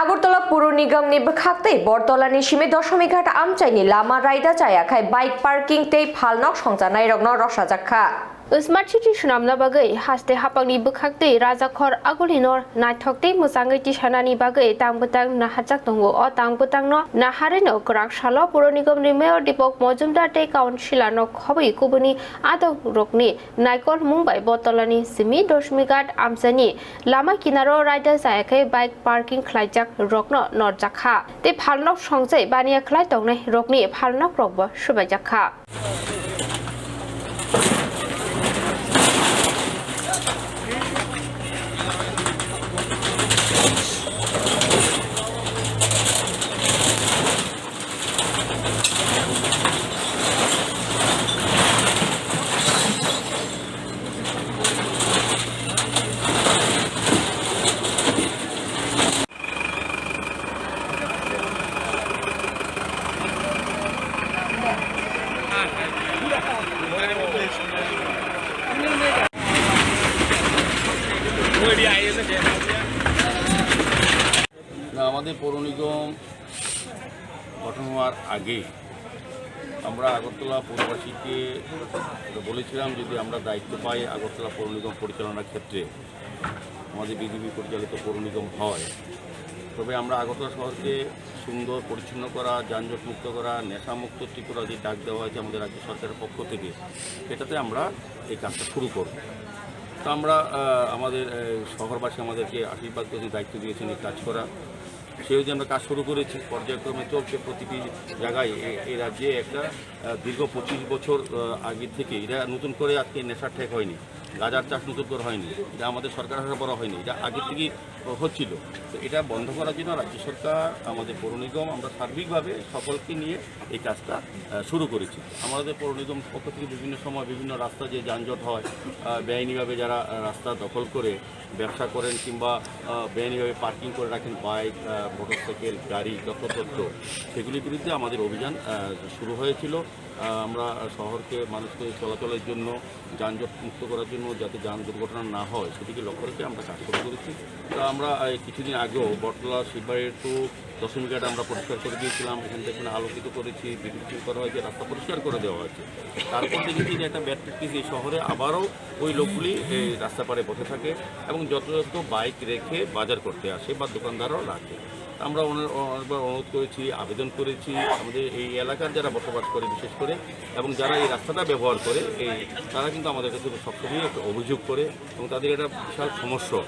আগরতলা পুর নিগমनि bwkhaktai Bortolani simi Dashomighat amchaini lama raida jayakhai bike parking tei phalnok songjanai rokno rosajakha Smart City Shnamna bagai haste hapangni bwkhaktai Rajakhor Agulinor naithokti musangai tisanani bagai tangbutang nahajak tongo o tangbutangno nahareno krak salo puro nigomni mayor Dipok Mojumdar tei councilor no khoboi kubuni adok rokni naikol Mumbai Bortolani simi Dashomighat amchani lama kinaro raida jayakhai bike parking khlaijak rokno norjakha tei phalnok songjai baniya khlai tongnai rokni phalnok rokbo subaijakha আমাদের পৌর নিগম গঠন হওয়ার আগে আমরা আগরতলা পৌরবাসীকে বলেছিলাম যদি আমরা দায়িত্ব পাই আগরতলা পৌর নিগম পরিচালনার ক্ষেত্রে আমাদের বিজেপি পরিচালিত পৌর নিগম হয় তবে আমরা আগরতলা শহরকে সুন্দর পরিচ্ছন্ন করা যানজট মুক্ত করা নেশামুক্ত ত্রিপুরা যে ডাক দেওয়া হয়েছে আমাদের রাজ্য সরকারের পক্ষ থেকে সেটাতে আমরা এই কাজটা শুরু করব তো আমরা আমাদের শহরবাসী আমাদেরকে আশীর্বাদ করে দায়িত্ব দিয়েছেন এই কাজ করা সেই যে আমরা কাজ শুরু করেছি পর্যায়ক্রমে চলছে প্রতিটি জায়গায় এই রাজ্যে একটা দীর্ঘ 25 বছর আগে থেকে এটা নতুন করে আজকে নেশার ঠেক হয়নি গাঁজার চাষ নতুন করে হয়নি এটা আমাদের সরকার হাতে বড় হয়নি এটা আগে থেকেই হচ্ছিল তো এটা বন্ধ করার জন্য রাজ্য সরকার আমাদের পৌর নিগম আমরা সার্বিকভাবে সকলকে নিয়ে এই কাজটা শুরু করেছি আমাদের পৌর নিগম পক্ষ থেকে বিভিন্ন সময় বিভিন্ন রাস্তা যে যানজট হয় বেআইনিভাবে যারা রাস্তা দখল করে ব্যবসা করেন কিংবা বেআইনিভাবে পার্কিং করে রাখেন বাইক মোটরসাইকেল গাড়ি যত্রতত্র সেগুলির বিরুদ্ধে আমাদের অভিযান শুরু হয়েছিল আমরা শহরকে মানুষকে চলাচলের জন্য যানজট মুক্ত করার জন্য যাতে যান দুর্ঘটনা না হয় সেদিকে লক্ষ্য রেখে আমরা কাজ শুরু করেছি তো আমরা কিছুদিন আগেও বটতলা শিববাড়ি টু দশমীঘাট আমরা পরিষ্কার করে দিয়েছিলাম এখান থেকে আলোকিত করেছি বিদ্যুৎ করা হয়েছে রাস্তা পরিষ্কার করে দেওয়া হয়েছে তারপর দেখেছি যে একটা ব্যাড প্র্যাকটিস এই শহরে আবারও ওই লোকগুলি এই রাস্তা পাড়ে বসে থাকে এবং যত বাইক রেখে বাজার করতে আসে বা দোকানদারও রাখে আমরা অনেকবার অনুরোধ করেছি আবেদন করেছি আমাদের এই এলাকার যারা বসবাস করে বিশেষ করে এবং যারা এই রাস্তাটা ব্যবহার করে তারা কিন্তু আমাদের কাছে সবসময় একটা অভিযোগ করে এবং তাদের একটা বিশাল সমস্যা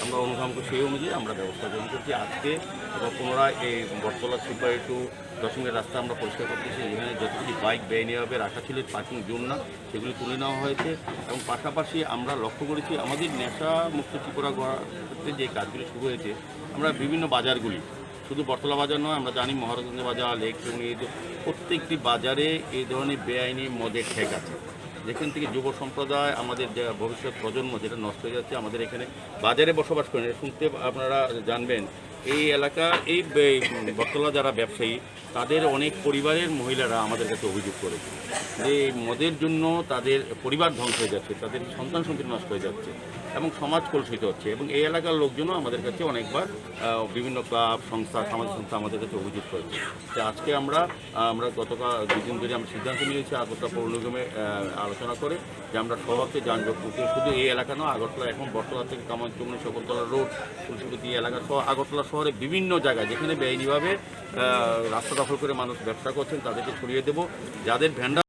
আমরা অনুধাবন করি সেই অনুযায়ী আমরা ব্যবস্থা গ্রহণ করছি আজকে এবং পুনরায় এই বটতলা শিববাড়ি টু দশমীর রাস্তা আমরা পরিষ্কার করতেছি এখানে যতগুলি বাইক বেআইনিভাবে রাখা ছিল পার্কিং জোন না সেগুলি তুলে নেওয়া হয়েছে এবং পাশাপাশি আমরা লক্ষ্য করেছি আমাদের নেশা মুক্ত ত্রিপুরা গড়ার ক্ষেত্রে যে কাজগুলি শুরু হয়েছে আমরা বিভিন্ন বাজারগুলি শুধু বটতলা বাজার নয় আমরা জানি মহারাজগঞ্জ বাজার লেক প্রত্যেকটি বাজারে এই ধরনের বেআইনি মদের ঠেক আছে যেখান থেকে যুব সম্প্রদায় আমাদের যে ভবিষ্যৎ প্রজন্ম যেটা নষ্ট হয়ে যাচ্ছে আমাদের এখানে বাজারে বসবাস করেন শুনতে আপনারা জানবেন এই এলাকা এই বটতলা যারা ব্যবসায়ী তাদের অনেক পরিবারের মহিলারা আমাদের কাছে অভিযোগ করেছে যে মদের জন্য তাদের পরিবার ধ্বংস হয়ে যাচ্ছে তাদের সন্তান সন্ততি নষ্ট হয়ে যাচ্ছে এবং সমাজ কলুষিত হচ্ছে এবং এই এলাকার লোকজনও আমাদের কাছে অনেকবার বিভিন্ন ক্লাব সংস্থা সামাজিক সংস্থা আমাদের কাছে অভিযোগ করেছে যে আজকে আমরা গতকাল দুদিন ধরে আমরা সিদ্ধান্ত নিয়েছি আগরতলা পৌর নিগমে আলোচনা করে যে আমরা শহরকে যানজট মুক্ত শুধু এই এলাকা নয় আগরতলা এখন বটতলা থেকে কামারচুমনি শকুন্তলা রোড তুলসীপতি এলাকা সহ আগরতলা শহরে বিভিন্ন জায়গায় যেখানে বেআইনিভাবে রাস্তা দখল করে মানুষ ব্যবসা করছেন তাদেরকে ছড়িয়ে দেবো যাদের ভ্যান্ডার